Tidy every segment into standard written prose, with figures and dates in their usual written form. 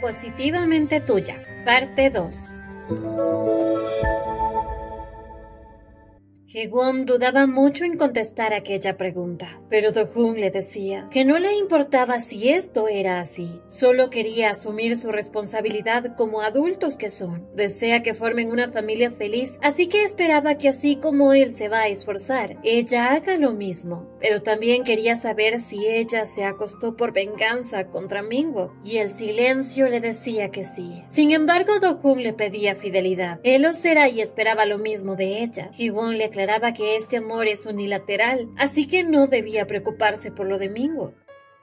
Positivamente tuya, parte 2. Hee-won dudaba mucho en contestar aquella pregunta, pero Do-hoon le decía que no le importaba si esto era así, solo quería asumir su responsabilidad como adultos que son. Desea que formen una familia feliz, así que esperaba que así como él se va a esforzar, ella haga lo mismo, pero también quería saber si ella se acostó por venganza contra Minwook, y el silencio le decía que sí. Sin embargo, Do-hoon le pedía fidelidad. Él lo será y esperaba lo mismo de ella. Hee-won le aclaraba que este amor es unilateral, así que no debía preocuparse por lo de Minwook.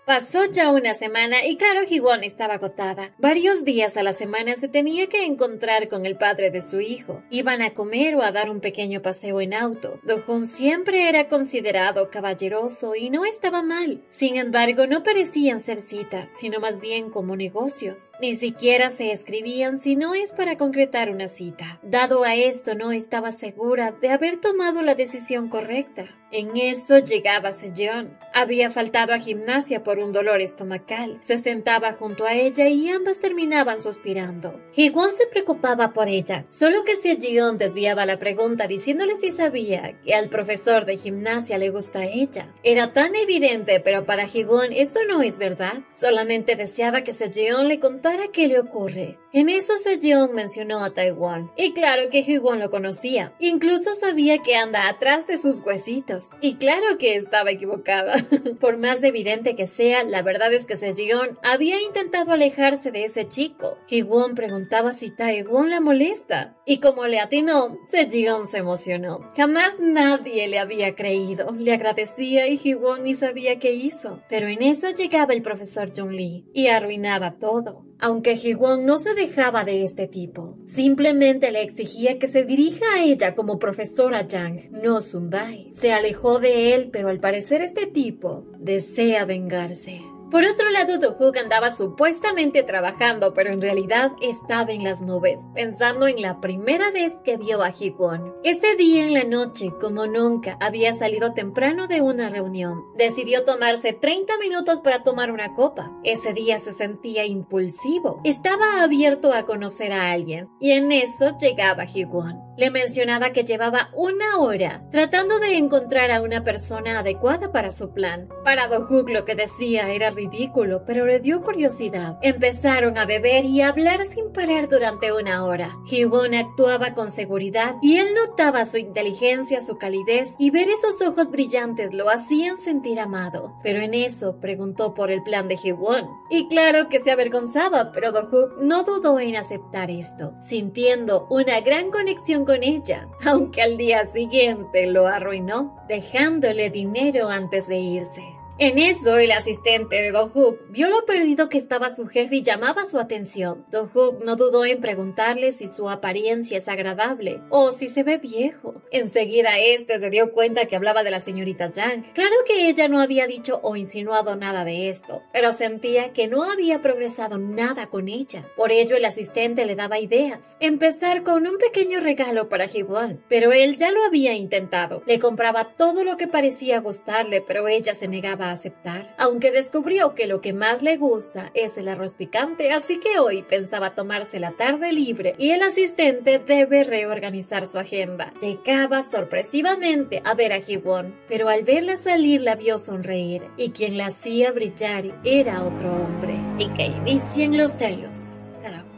Pasó ya una semana y claro, Hee-won estaba agotada. Varios días a la semana se tenía que encontrar con el padre de su hijo. Iban a comer o a dar un pequeño paseo en auto. Do-hoon siempre era considerado caballeroso y no estaba mal. Sin embargo, no parecían ser citas, sino más bien como negocios. Ni siquiera se escribían si no es para concretar una cita. Dado a esto, no estaba segura de haber tomado la decisión correcta. En eso llegaba Sejeon. Había faltado a gimnasia por un dolor estomacal. Se sentaba junto a ella y ambas terminaban suspirando. Hee-won se preocupaba por ella, solo que Sejeon desviaba la pregunta diciéndole si sabía que al profesor de gimnasia le gusta a ella. Era tan evidente, pero para Hee-won esto no es verdad. Solamente deseaba que Sejeon le contara qué le ocurre. En eso Sejeon mencionó a Taewon, y claro que Hee-won lo conocía. Incluso sabía que anda atrás de sus huesitos. Y claro que estaba equivocada. Por más evidente que sea, la verdad es que Sejeon había intentado alejarse de ese chico. Hee-won preguntaba si Taewon la molesta. Y como le atinó, Sejeon se emocionó. Jamás nadie le había creído. Le agradecía y Hee-won ni sabía qué hizo. Pero en eso llegaba el profesor Jung-lee y arruinaba todo. Aunque Hee-won no se dejaba de este tipo, simplemente le exigía que se dirija a ella como profesora Yang, no Sunbae. Se alejó de él, pero al parecer este tipo desea vengarse. Por otro lado, Do-hook andaba supuestamente trabajando, pero en realidad estaba en las nubes, pensando en la primera vez que vio a Hee-won. Ese día en la noche, como nunca, había salido temprano de una reunión. Decidió tomarse 30 minutos para tomar una copa. Ese día se sentía impulsivo. Estaba abierto a conocer a alguien, y en eso llegaba Hee-won. Le mencionaba que llevaba una hora tratando de encontrar a una persona adecuada para su plan. Para Do-hook lo que decía era ridículo, pero le dio curiosidad. Empezaron a beber y a hablar sin parar durante una hora. Hee-won actuaba con seguridad y él notaba su inteligencia, su calidez, y ver esos ojos brillantes lo hacían sentir amado. Pero en eso preguntó por el plan de Hee-won. Y claro que se avergonzaba, pero Do-hook no dudó en aceptar esto, sintiendo una gran conexión con ella, aunque al día siguiente lo arruinó, dejándole dinero antes de irse. En eso, el asistente de Do-hook vio lo perdido que estaba su jefe y llamaba su atención. Do-hook no dudó en preguntarle si su apariencia es agradable o si se ve viejo. Enseguida se dio cuenta que hablaba de la señorita Yang. Claro que ella no había dicho o insinuado nada de esto, pero sentía que no había progresado nada con ella. Por ello, el asistente le daba ideas. Empezar con un pequeño regalo para Hee-won, pero él ya lo había intentado. Le compraba todo lo que parecía gustarle, pero ella se negaba a aceptar, aunque descubrió que lo que más le gusta es el arroz picante, así que hoy pensaba tomarse la tarde libre y el asistente debe reorganizar su agenda. Llegaba sorpresivamente a ver a Hee-won, pero al verla salir la vio sonreír, y quien la hacía brillar era otro hombre, y que inicien los celos.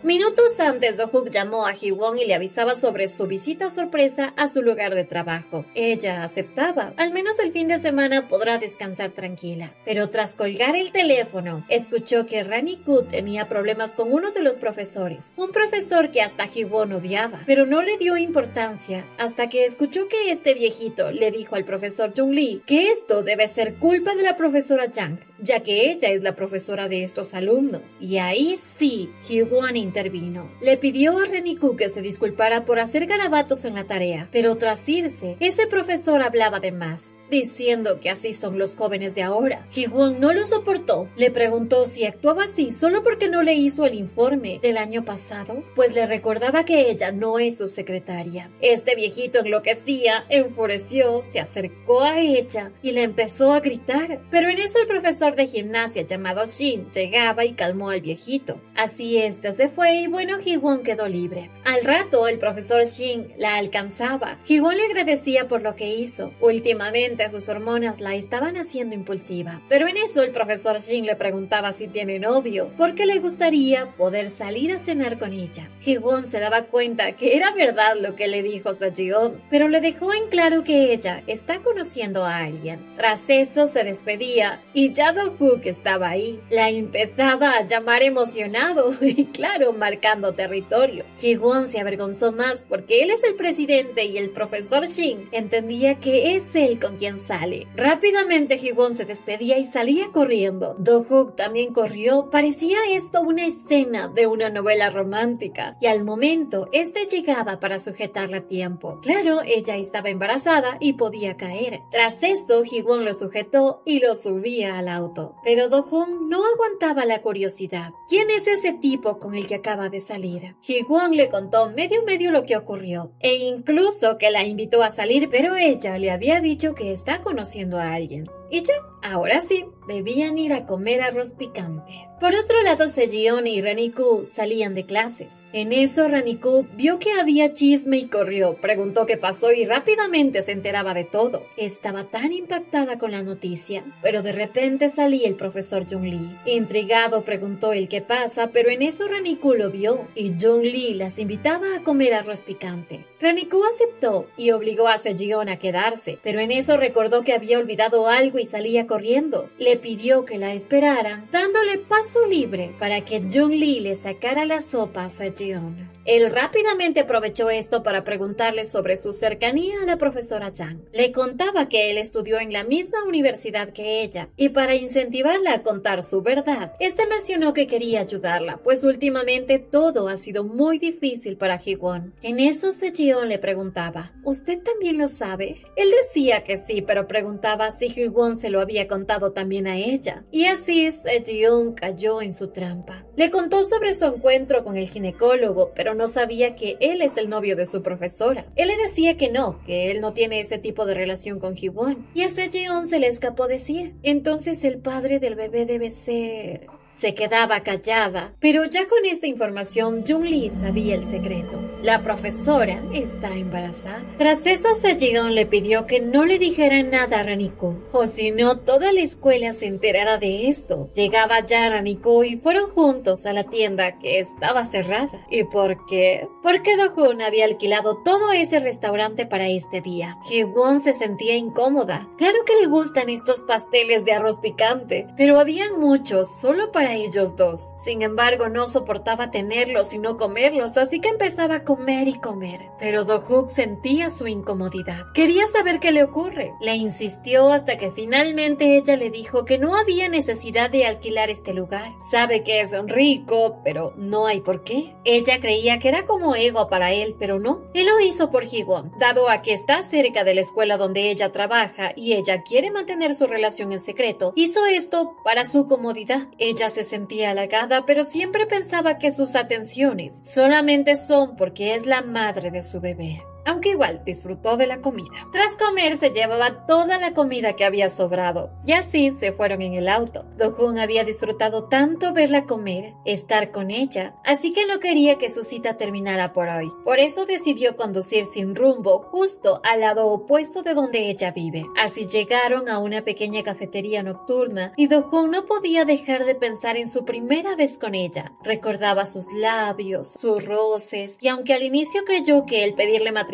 Minutos antes, Do-hook llamó a Hee-won y le avisaba sobre su visita sorpresa a su lugar de trabajo. Ella aceptaba. Al menos el fin de semana podrá descansar tranquila. Pero tras colgar el teléfono, escuchó que Rani-koo tenía problemas con uno de los profesores. Un profesor que hasta Hee-won odiaba, pero no le dio importancia hasta que escuchó que este viejito le dijo al profesor Jung-lee que esto debe ser culpa de la profesora Yang, ya que ella es la profesora de estos alumnos. Y ahí sí, Hee-won intervino. Le pidió a Reniku que se disculpara por hacer garabatos en la tarea, pero tras irse, ese profesor hablaba de más, diciendo que así son los jóvenes de ahora. Ji-won no lo soportó. Le preguntó si actuaba así solo porque no le hizo el informe del año pasado, pues le recordaba que ella no es su secretaria. Este viejito enloquecía, enfureció, se acercó a ella y le empezó a gritar. Pero en eso el profesor de gimnasia llamado Shin llegaba y calmó al viejito. Así este se fue y bueno, Ji-won quedó libre. Al rato el profesor Shin la alcanzaba. Ji-won le agradecía por lo que hizo. Últimamente sus hormonas la estaban haciendo impulsiva, pero en eso el profesor Shin le preguntaba si tiene novio, porque le gustaría poder salir a cenar con ella. Ji-won se daba cuenta que era verdad lo que le dijo Seo-yeon, pero le dejó en claro que ella está conociendo a alguien. Tras eso se despedía y ya Do-hook estaba ahí. La empezaba a llamar emocionado y claro, marcando territorio. Ji-won se avergonzó más porque él es el presidente y el profesor Shin entendía que es él con quien sale. Rápidamente Ji-won se despedía y salía corriendo. Do-hook también corrió. Parecía esto una escena de una novela romántica y al momento este llegaba para sujetarla a tiempo. Claro, ella estaba embarazada y podía caer. Tras esto Ji-won lo sujetó y lo subía al auto. Pero Do-hook no aguantaba la curiosidad. ¿Quién es ese tipo con el que acaba de salir? Ji-won le contó medio lo que ocurrió e incluso que la invitó a salir, pero ella le había dicho que está conociendo a alguien. Y ya, ahora sí, debían ir a comer arroz picante. Por otro lado, Seo-yeon y Reniku salían de clases. En eso, Reniku vio que había chisme y corrió, preguntó qué pasó y rápidamente se enteraba de todo. Estaba tan impactada con la noticia, pero de repente salía el profesor Jung-lee. Intrigado, preguntó el qué pasa, pero en eso Reniku lo vio y Jung-lee las invitaba a comer arroz picante. Reniku aceptó y obligó a Seo-yeon a quedarse, pero en eso recordó que había olvidado algo y salía corriendo. Le pidió que la esperaran, dándole paso libre para que Jung-lee le sacara la sopa a Seo-yeon. Él rápidamente aprovechó esto para preguntarle sobre su cercanía a la profesora Yang. Le contaba que él estudió en la misma universidad que ella y para incentivarla a contar su verdad, este mencionó que quería ayudarla, pues últimamente todo ha sido muy difícil para Ji-won. En eso Seo-yeon le preguntaba, ¿usted también lo sabe? Él decía que sí, pero preguntaba si Ji-won se lo había contado también a ella. Y así Seo-yeon cayó en su trampa. Le contó sobre su encuentro con el ginecólogo, pero no sabía que él es el novio de su profesora. Él le decía que él no tiene ese tipo de relación con Ji-won. Y a Seo-yeon se le escapó decir, entonces el padre del bebé debe ser... Se quedaba callada, pero ya con esta información Jung-lee sabía el secreto. La profesora está embarazada. Tras eso Seo-yeon le pidió que no le dijera nada a Reniku, o si no toda la escuela se enterara de esto. Llegaba ya Reniku y fueron juntos a la tienda que estaba cerrada. ¿Y por qué? Porque Do-hoon había alquilado todo ese restaurante para este día. Ji-won se sentía incómoda. Claro que le gustan estos pasteles de arroz picante, pero habían muchos solo para ellos dos. Sin embargo, no soportaba tenerlos y no comerlos, así que empezaba a comer y comer. Pero Do-hook sentía su incomodidad. Quería saber qué le ocurre. Le insistió hasta que finalmente ella le dijo que no había necesidad de alquilar este lugar. Sabe que es rico, pero no hay por qué. Ella creía que era como ego para él, pero no. Él lo hizo por Ji-won, dado a que está cerca de la escuela donde ella trabaja y ella quiere mantener su relación en secreto. Hizo esto para su comodidad. Ella se sentía halagada, pero siempre pensaba que sus atenciones solamente son porque es la madre de su bebé. Aunque igual disfrutó de la comida. Tras comer se llevaba toda la comida que había sobrado y así se fueron en el auto. Do-hoon había disfrutado tanto verla comer, estar con ella, así que no quería que su cita terminara por hoy. Por eso decidió conducir sin rumbo justo al lado opuesto de donde ella vive. Así llegaron a una pequeña cafetería nocturna y Do-hoon no podía dejar de pensar en su primera vez con ella. Recordaba sus labios, sus roces y aunque al inicio creyó que el pedirle matrimonio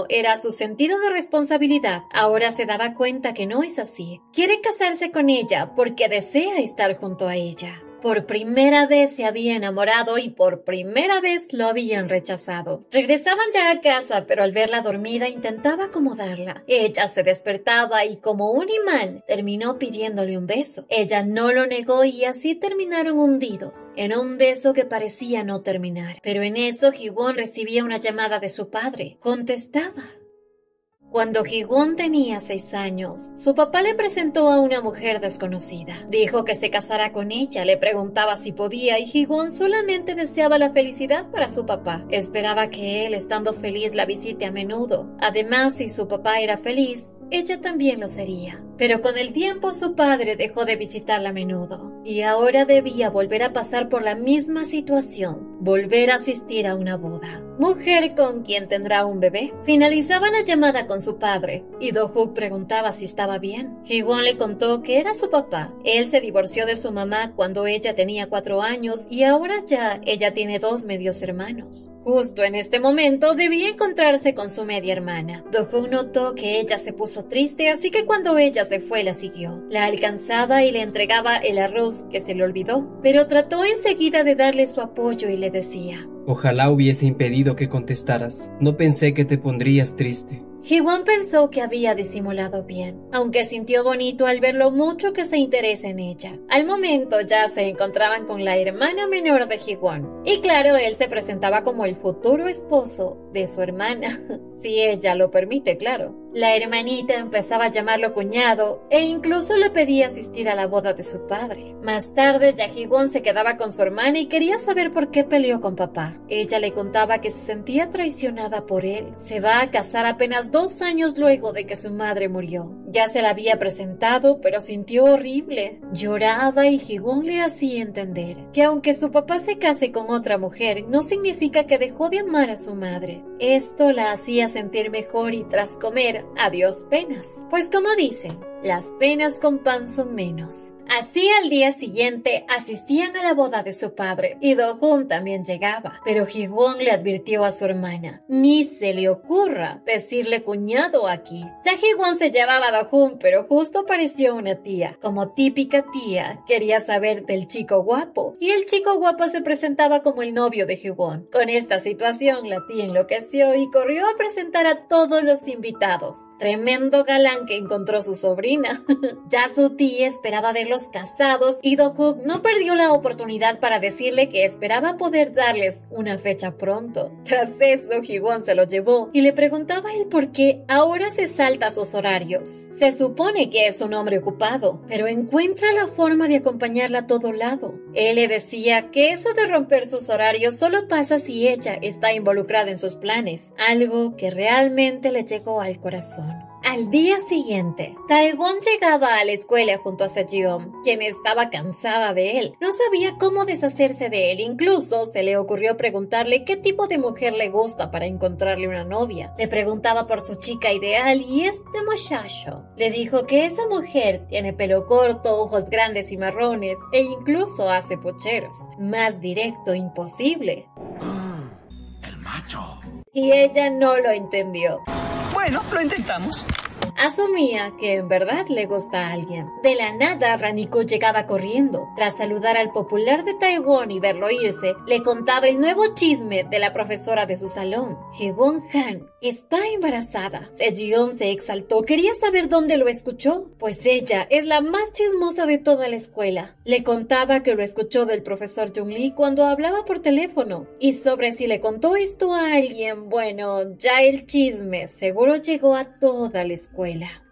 era su sentido de responsabilidad, ahora se daba cuenta que no es así. Quiere casarse con ella porque desea estar junto a ella. Por primera vez se había enamorado y por primera vez lo habían rechazado. Regresaban ya a casa, pero al verla dormida intentaba acomodarla. Ella se despertaba y como un imán terminó pidiéndole un beso. Ella no lo negó y así terminaron hundidos en un beso que parecía no terminar. Pero en eso Ji-won recibía una llamada de su padre. Contestaba. Cuando Ji-won tenía 6 años, su papá le presentó a una mujer desconocida. Dijo que se casara con ella, le preguntaba si podía y Ji-won solamente deseaba la felicidad para su papá. Esperaba que él, estando feliz, la visite a menudo. Además, si su papá era feliz, ella también lo sería. Pero con el tiempo su padre dejó de visitarla a menudo y ahora debía volver a pasar por la misma situación, volver a asistir a una boda. Mujer con quien tendrá un bebé. Finalizaba la llamada con su padre y Do-hook preguntaba si estaba bien. Ji-won le contó que era su papá. Él se divorció de su mamá cuando ella tenía 4 años y ahora ya ella tiene 2 medios hermanos. Justo en este momento debía encontrarse con su media hermana. Do-hook notó que ella se puso triste, así que cuando ella se fue la siguió. La alcanzaba y le entregaba el arroz que se le olvidó, pero trató enseguida de darle su apoyo y le decía: Ojalá hubiese impedido que contestaras. No pensé que te pondrías triste. Ji-won pensó que había disimulado bien, aunque sintió bonito al ver lo mucho que se interesa en ella. Al momento ya se encontraban con la hermana menor de Ji-won. Y claro, él se presentaba como el futuro esposo de su hermana, si ella lo permite, claro. La hermanita empezaba a llamarlo cuñado e incluso le pedía asistir a la boda de su padre. Más tarde, ya Ji-won se quedaba con su hermana y quería saber por qué peleó con papá. Ella le contaba que se sentía traicionada por él. Se va a casar apenas 2 años luego de que su madre murió. Ya se la había presentado, pero sintió horrible. Lloraba y Ji-won le hacía entender que aunque su papá se case con otra mujer, no significa que dejó de amar a su madre. Esto la hacía sentir mejor y tras comer, adiós penas. Pues como dicen, las penas con pan son menos. Así al día siguiente asistían a la boda de su padre y Do-hoon también llegaba, pero Ji-won le advirtió a su hermana: ni se le ocurra decirle cuñado aquí. Ya Ji-won se llevaba a Do-hoon, pero justo apareció una tía. Como típica tía, quería saber del chico guapo y el chico guapo se presentaba como el novio de Ji-won. Con esta situación la tía enloqueció y corrió a presentar a todos los invitados. Tremendo galán que encontró su sobrina. Ya su tía esperaba verlos casados y Do-hook no perdió la oportunidad para decirle que esperaba poder darles una fecha pronto. Tras eso, Ji-won se lo llevó y le preguntaba el por qué ahora se salta sus horarios. Se supone que es un hombre ocupado, pero encuentra la forma de acompañarla a todo lado. Él le decía que eso de romper sus horarios solo pasa si ella está involucrada en sus planes, algo que realmente le llegó al corazón. Al día siguiente, Tae-won llegaba a la escuela junto a Sejong, quien estaba cansada de él. No sabía cómo deshacerse de él, incluso se le ocurrió preguntarle qué tipo de mujer le gusta para encontrarle una novia. Le preguntaba por su chica ideal y este muchacho le dijo que esa mujer tiene pelo corto, ojos grandes y marrones e incluso hace pucheros. Más directo imposible. El macho. Y ella no lo entendió. Bueno, lo intentamos. Asumía que en verdad le gusta a alguien. De la nada, Raniko llegaba corriendo. Tras saludar al popular de Tae-won y verlo irse, le contaba el nuevo chisme de la profesora de su salón. Hye-won-han está embarazada. Sejong se exaltó. Quería saber dónde lo escuchó, pues ella es la más chismosa de toda la escuela. Le contaba que lo escuchó del profesor Jung-lee cuando hablaba por teléfono. Y sobre si le contó esto a alguien, bueno, ya el chisme seguro llegó a toda la escuela.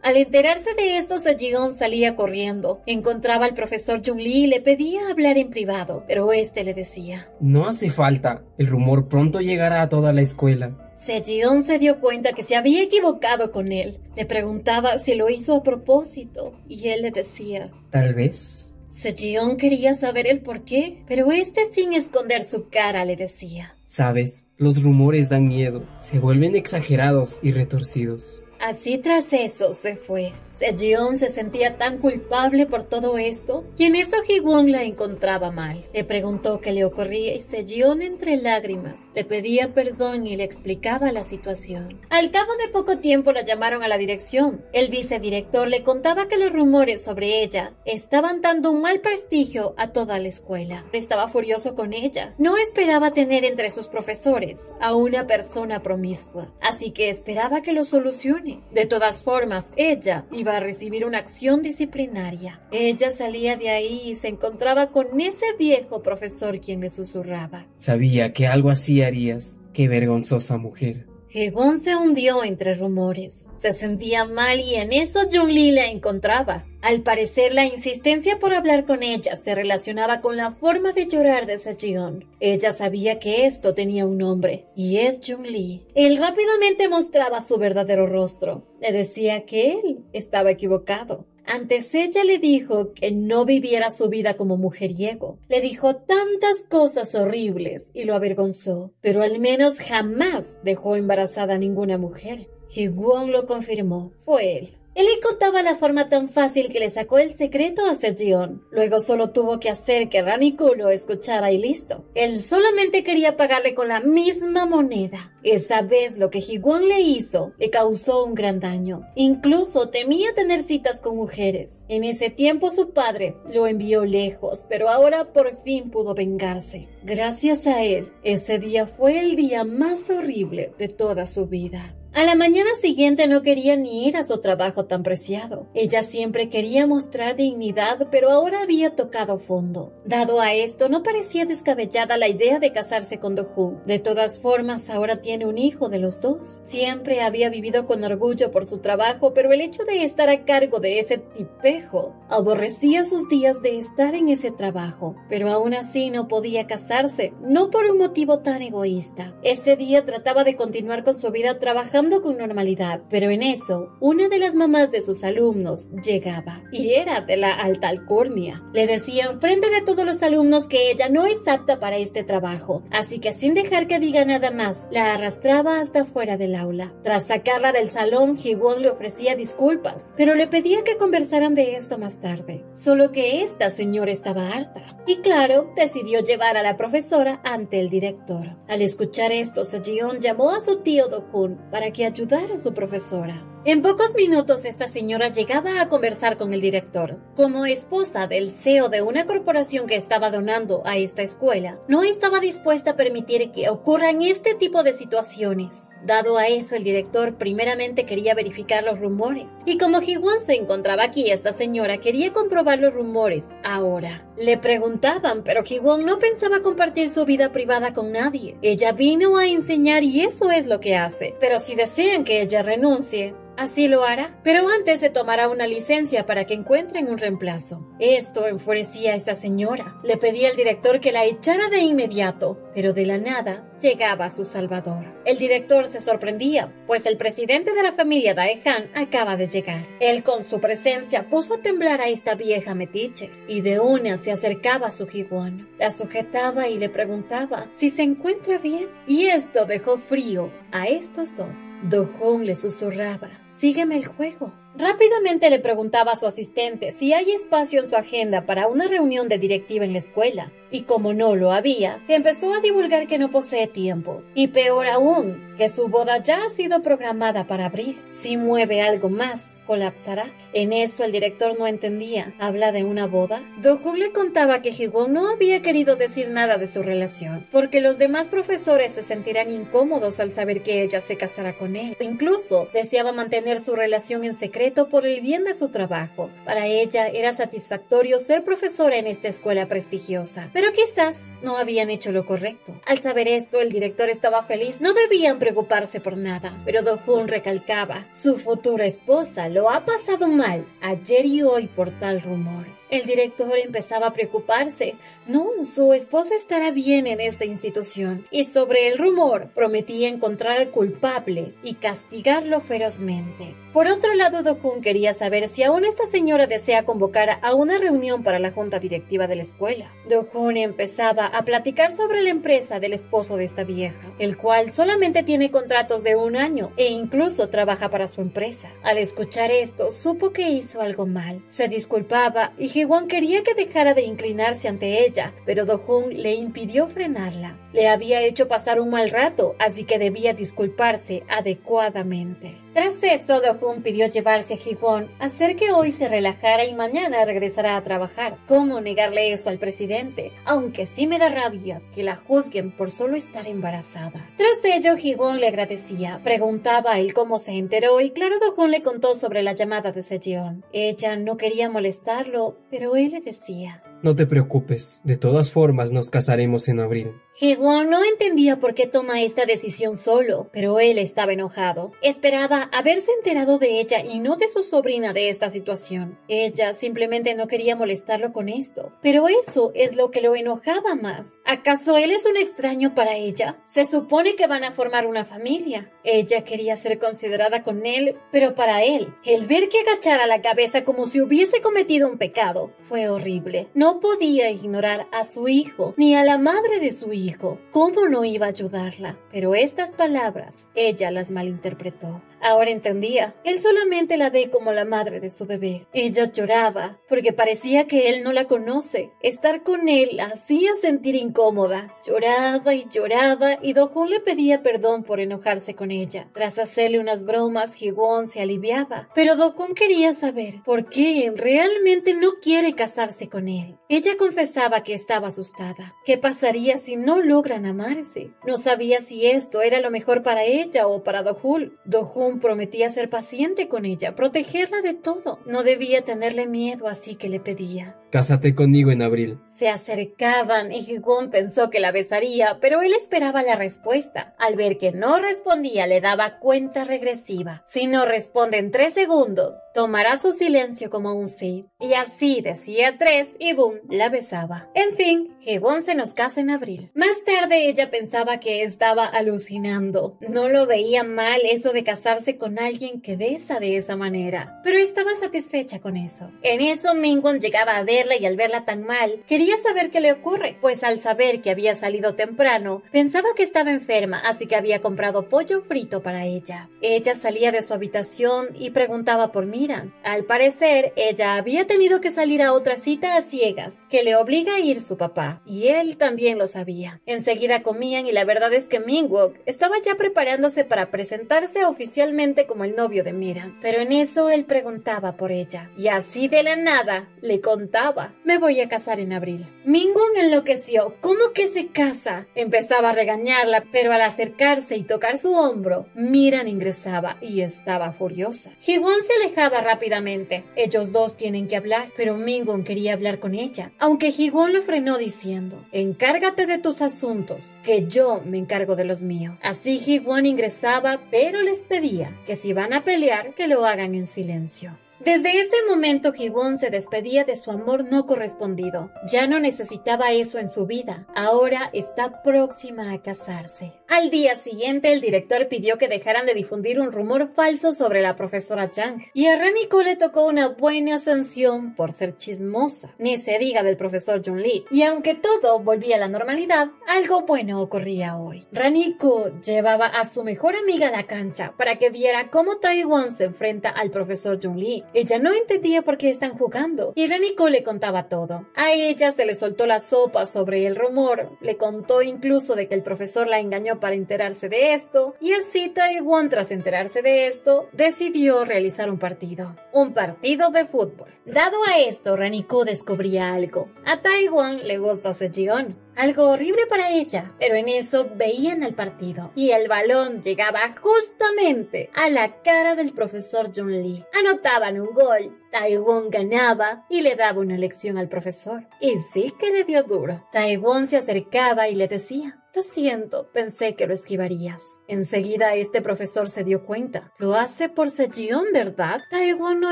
Al enterarse de esto, Sejong salía corriendo. Encontraba al profesor Jung-lee y le pedía hablar en privado, pero este le decía: no hace falta, el rumor pronto llegará a toda la escuela. Sejong se dio cuenta que se había equivocado con él. Le preguntaba si lo hizo a propósito y él le decía: tal vez. Sejong quería saber el por qué, pero este sin esconder su cara le decía: sabes, los rumores dan miedo, se vuelven exagerados y retorcidos. Así tras eso se fue. Sejong se sentía tan culpable por todo esto, y en eso Ji-won la encontraba mal. Le preguntó qué le ocurría y Sejong, entre lágrimas, le pedía perdón y le explicaba la situación. Al cabo de poco tiempo la llamaron a la dirección. El vicedirector le contaba que los rumores sobre ella estaban dando un mal prestigio a toda la escuela. Estaba furioso con ella. No esperaba tener entre sus profesores a una persona promiscua, así que esperaba que lo solucione. De todas formas, ella iba a recibir una acción disciplinaria. Ella salía de ahí y se encontraba con ese viejo profesor quien le susurraba: Sabía que algo así harías. Qué vergonzosa mujer. Ji-won se hundió entre rumores. Se sentía mal y en eso Jung-lee la encontraba. Al parecer, la insistencia por hablar con ella se relacionaba con la forma de llorar de Sejong. Ella sabía que esto tenía un nombre, y es Jung-lee. Él rápidamente mostraba su verdadero rostro. Le decía que él estaba equivocado. Antes ella le dijo que no viviera su vida como mujeriego. Le dijo tantas cosas horribles y lo avergonzó, pero al menos jamás dejó embarazada a ninguna mujer. Ji-won lo confirmó. Fue él. Él le contaba la forma tan fácil que le sacó el secreto a Sejong. Luego solo tuvo que hacer que Raniku lo escuchara y listo. Él solamente quería pagarle con la misma moneda. Esa vez lo que Ji-won le hizo le causó un gran daño. Incluso temía tener citas con mujeres. En ese tiempo su padre lo envió lejos, pero ahora por fin pudo vengarse. Gracias a él, ese día fue el día más horrible de toda su vida. A la mañana siguiente no quería ni ir a su trabajo tan preciado. Ella siempre quería mostrar dignidad, pero ahora había tocado fondo. Dado a esto, no parecía descabellada la idea de casarse con Do-hoon. De todas formas, ahora tiene un hijo de los dos. Siempre había vivido con orgullo por su trabajo, pero el hecho de estar a cargo de ese tipejo aborrecía sus días de estar en ese trabajo. Pero aún así no podía casarse, no por un motivo tan egoísta. Ese día trataba de continuar con su vida trabajando con normalidad, pero en eso, una de las mamás de sus alumnos llegaba, y era de la alta alcurnia. Le decía en frente de todos los alumnos que ella no es apta para este trabajo, así que sin dejar que diga nada más, la arrastraba hasta fuera del aula. Tras sacarla del salón, Ji-won le ofrecía disculpas, pero le pedía que conversaran de esto más tarde. Solo que esta señora estaba harta, y claro, decidió llevar a la profesora ante el director. Al escuchar esto, Sejong llamó a su tío Do-hoon para que ayudara a su profesora. En pocos minutos esta señora llegaba a conversar con el director. Como esposa del CEO de una corporación que estaba donando a esta escuela, no estaba dispuesta a permitir que ocurran este tipo de situaciones. Dado a eso, el director primeramente quería verificar los rumores. Y como Ji-won se encontraba aquí, esta señora quería comprobar los rumores ahora. Le preguntaban, pero Ji-won no pensaba compartir su vida privada con nadie. Ella vino a enseñar y eso es lo que hace. Pero si desean que ella renuncie, así lo hará, pero antes se tomará una licencia para que encuentren un reemplazo. Esto enfurecía a esa señora. Le pedía al director que la echara de inmediato, pero de la nada llegaba su salvador. El director se sorprendía, pues el presidente de la familia Dae-han acaba de llegar. Él con su presencia puso a temblar a esta vieja metiche, y de una se acercaba a su Ji-won. La sujetaba y le preguntaba si se encuentra bien, y esto dejó frío a estos dos. Do-hoon le susurraba: sígueme el juego. Rápidamente le preguntaba a su asistente si hay espacio en su agenda para una reunión de directiva en la escuela, y como no lo había, empezó a divulgar que no posee tiempo, y peor aún, que su boda ya ha sido programada para abril. Si mueve algo más, colapsará. En eso el director no entendía. ¿Habla de una boda? Do-hoon le contaba que Ji-won no había querido decir nada de su relación, porque los demás profesores se sentirán incómodos al saber que ella se casará con él. Incluso deseaba mantener su relación en secreto por el bien de su trabajo. Para ella era satisfactorio ser profesora en esta escuela prestigiosa, pero quizás no habían hecho lo correcto. Al saber esto, el director estaba feliz. No debían preocuparse por nada, pero Do-hoon recalcaba: su futura esposa lo ha pasado mal ayer y hoy por tal rumor. El director empezaba a preocuparse. No, su esposa estará bien en esta institución. Y sobre el rumor, prometía encontrar al culpable y castigarlo ferozmente. Por otro lado, Do-Hoon quería saber si aún esta señora desea convocar a una reunión para la junta directiva de la escuela. Do-Hoon empezaba a platicar sobre la empresa del esposo de esta vieja, el cual solamente tiene contratos de 1 año e incluso trabaja para su empresa. Al escuchar esto, supo que hizo algo mal. Se disculpaba y Ji-won quería que dejara de inclinarse ante ella, pero Do-Hoon le impidió frenarla. Le había hecho pasar un mal rato, así que debía disculparse adecuadamente. Tras eso, Do-Hoon pidió llevarse a Ji-won, hacer que hoy se relajara y mañana regresará a trabajar. ¿Cómo negarle eso al presidente? Aunque sí me da rabia que la juzguen por solo estar embarazada. Tras ello, Ji-won le agradecía, preguntaba a él cómo se enteró y claro, Do-Hoon le contó sobre la llamada de Sejeon. Ella no quería molestarlo, pero él le decía: No te preocupes, de todas formas nos casaremos en abril. Ji-won no entendía por qué toma esta decisión solo, pero él estaba enojado. Esperaba haberse enterado de ella y no de su sobrina de esta situación. Ella simplemente no quería molestarlo con esto, pero eso es lo que lo enojaba más. ¿Acaso él es un extraño para ella? Se supone que van a formar una familia. Ella quería ser considerada con él, pero para él, el ver que agachara la cabeza como si hubiese cometido un pecado fue horrible. No podía ignorar a su hijo, ni a la madre de su hijo. ¿Cómo no iba a ayudarla? Pero estas palabras, ella las malinterpretó. Ahora entendía. Él solamente la ve como la madre de su bebé. Ella lloraba, porque parecía que él no la conoce. Estar con él la hacía sentir incómoda. Lloraba y Do-Hoon le pedía perdón por enojarse con ella. Tras hacerle unas bromas, Ji-won se aliviaba. Pero Do-Hoon quería saber por qué realmente no quiere casarse con él. Ella confesaba que estaba asustada. ¿Qué pasaría si no logran amarse? No sabía si esto era lo mejor para ella o para Do-Hoon. Do-Hoon prometía ser paciente con ella, protegerla de todo. No debía tenerle miedo, así que le pedía: Cásate conmigo en abril. Se acercaban y Ji-won pensó que la besaría, pero él esperaba la respuesta. Al ver que no respondía, le daba cuenta regresiva. Si no responde en 3 segundos, tomará su silencio como un sí. Y así decía 3 y boom, la besaba. En fin, Ji-won se nos casa en abril. Más tarde ella pensaba que estaba alucinando. No lo veía mal eso de casarse con alguien que besa de esa manera, pero estaba satisfecha con eso. En eso Min-won llegaba a verla y al verla tan mal, quería saber qué le ocurre, pues al saber que había salido temprano, pensaba que estaba enferma, así que había comprado pollo frito para ella. Ella salía de su habitación y preguntaba por Miran. Al parecer, ella había tenido que salir a otra cita a ciegas, que le obliga a ir su papá, y él también lo sabía. Enseguida comían y la verdad es que Min-wook estaba ya preparándose para presentarse oficialmente como el novio de Miran, pero en eso él preguntaba por ella, y así de la nada le contaba: me voy a casar en abril. Min-won enloqueció. ¿Cómo que se casa? Empezaba a regañarla, pero al acercarse y tocar su hombro, Miran ingresaba y estaba furiosa. Ji-won se alejaba rápidamente. Ellos dos tienen que hablar, pero Min-won quería hablar con ella, aunque Ji-won lo frenó diciendo: encárgate de tus asuntos, que yo me encargo de los míos. Así Ji-won ingresaba, pero les pedía que si van a pelear, que lo hagan en silencio. Desde ese momento Ji-won se despedía de su amor no correspondido. Ya no necesitaba eso en su vida. Ahora está próxima a casarse. Al día siguiente, el director pidió que dejaran de difundir un rumor falso sobre la profesora Jang. Y a Raniko le tocó una buena sanción por ser chismosa. Ni se diga del profesor Jung-lee. Y aunque todo volvía a la normalidad, algo bueno ocurría hoy. Raniko llevaba a su mejor amiga a la cancha para que viera cómo Tae-won se enfrenta al profesor Jung-lee. Ella no entendía por qué están jugando, y Raniko le contaba todo. A ella se le soltó la sopa sobre el rumor, le contó incluso de que el profesor la engañó para enterarse de esto, y así Tae-won, tras enterarse de esto, decidió realizar un partido de fútbol. Dado a esto, Raniko descubría algo. A Tae-won le gusta Sejeon, algo horrible para ella, pero en eso veían al partido, y el balón llegaba justamente a la cara del profesor Jung-lee. Anotaban un gol, Tae-won ganaba y le daba una lección al profesor, y sí que le dio duro. Tae-won se acercaba y le decía: Lo siento, pensé que lo esquivarías. Enseguida este profesor se dio cuenta. Lo hace por Sejong, ¿verdad? Taewon no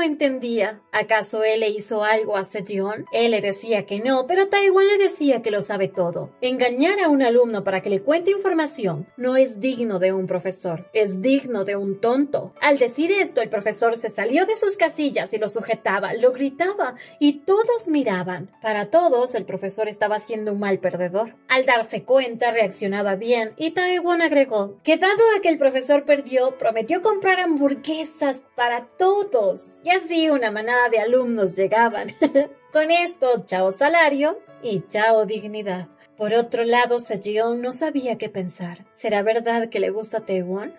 entendía. ¿Acaso él le hizo algo a Sejong? Él le decía que no, pero Taewon le decía que lo sabe todo. Engañar a un alumno para que le cuente información no es digno de un profesor, es digno de un tonto. Al decir esto, el profesor se salió de sus casillas y lo sujetaba, lo gritaba y todos miraban. Para todos, el profesor estaba siendo un mal perdedor. Al darse cuenta, reaccionaba bien y Taewon agregó que dado a que el profesor perdió, prometió comprar hamburguesas para todos. Y así una manada de alumnos llegaban. Con esto, chao salario y chao dignidad. Por otro lado, Sejong no sabía qué pensar. ¿Será verdad que le gusta Taewon?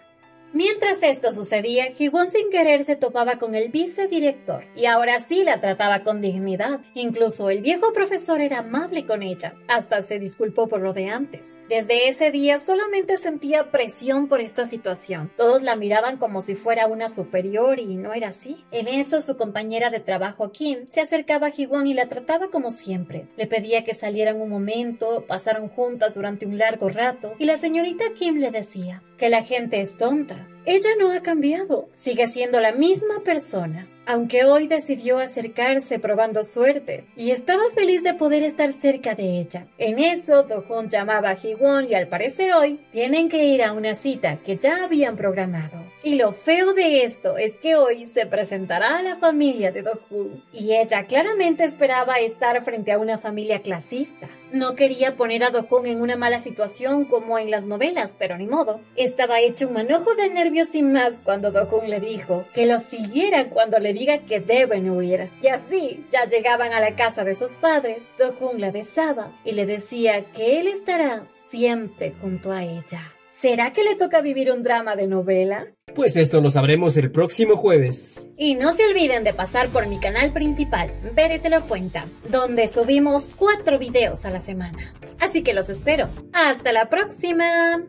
Mientras esto sucedía, Ji-won sin querer se topaba con el vicedirector y ahora sí la trataba con dignidad. Incluso el viejo profesor era amable con ella, hasta se disculpó por lo de antes. Desde ese día solamente sentía presión por esta situación. Todos la miraban como si fuera una superior y no era así. En eso su compañera de trabajo Kim se acercaba a Ji-won y la trataba como siempre. Le pedía que salieran un momento, pasaron juntas durante un largo rato y la señorita Kim le decía que la gente es tonta. Ella no ha cambiado, sigue siendo la misma persona, aunque hoy decidió acercarse probando suerte y estaba feliz de poder estar cerca de ella. En eso, Do-hoon llamaba a Ji-won y al parecer hoy tienen que ir a una cita que ya habían programado. Y lo feo de esto es que hoy se presentará a la familia de Do-hoon y ella claramente esperaba estar frente a una familia clasista. No quería poner a Do-hoon en una mala situación como en las novelas, pero ni modo. Estaba hecho un manojo de nervios sin más cuando Do-hoon le dijo que lo siguiera cuando le diga que deben huir. Y así, ya llegaban a la casa de sus padres. Do-hoon la besaba y le decía que él estará siempre junto a ella. ¿Será que le toca vivir un drama de novela? Pues esto lo sabremos el próximo jueves. Y no se olviden de pasar por mi canal principal, Bere te lo cuenta, donde subimos 4 videos a la semana. Así que los espero. ¡Hasta la próxima!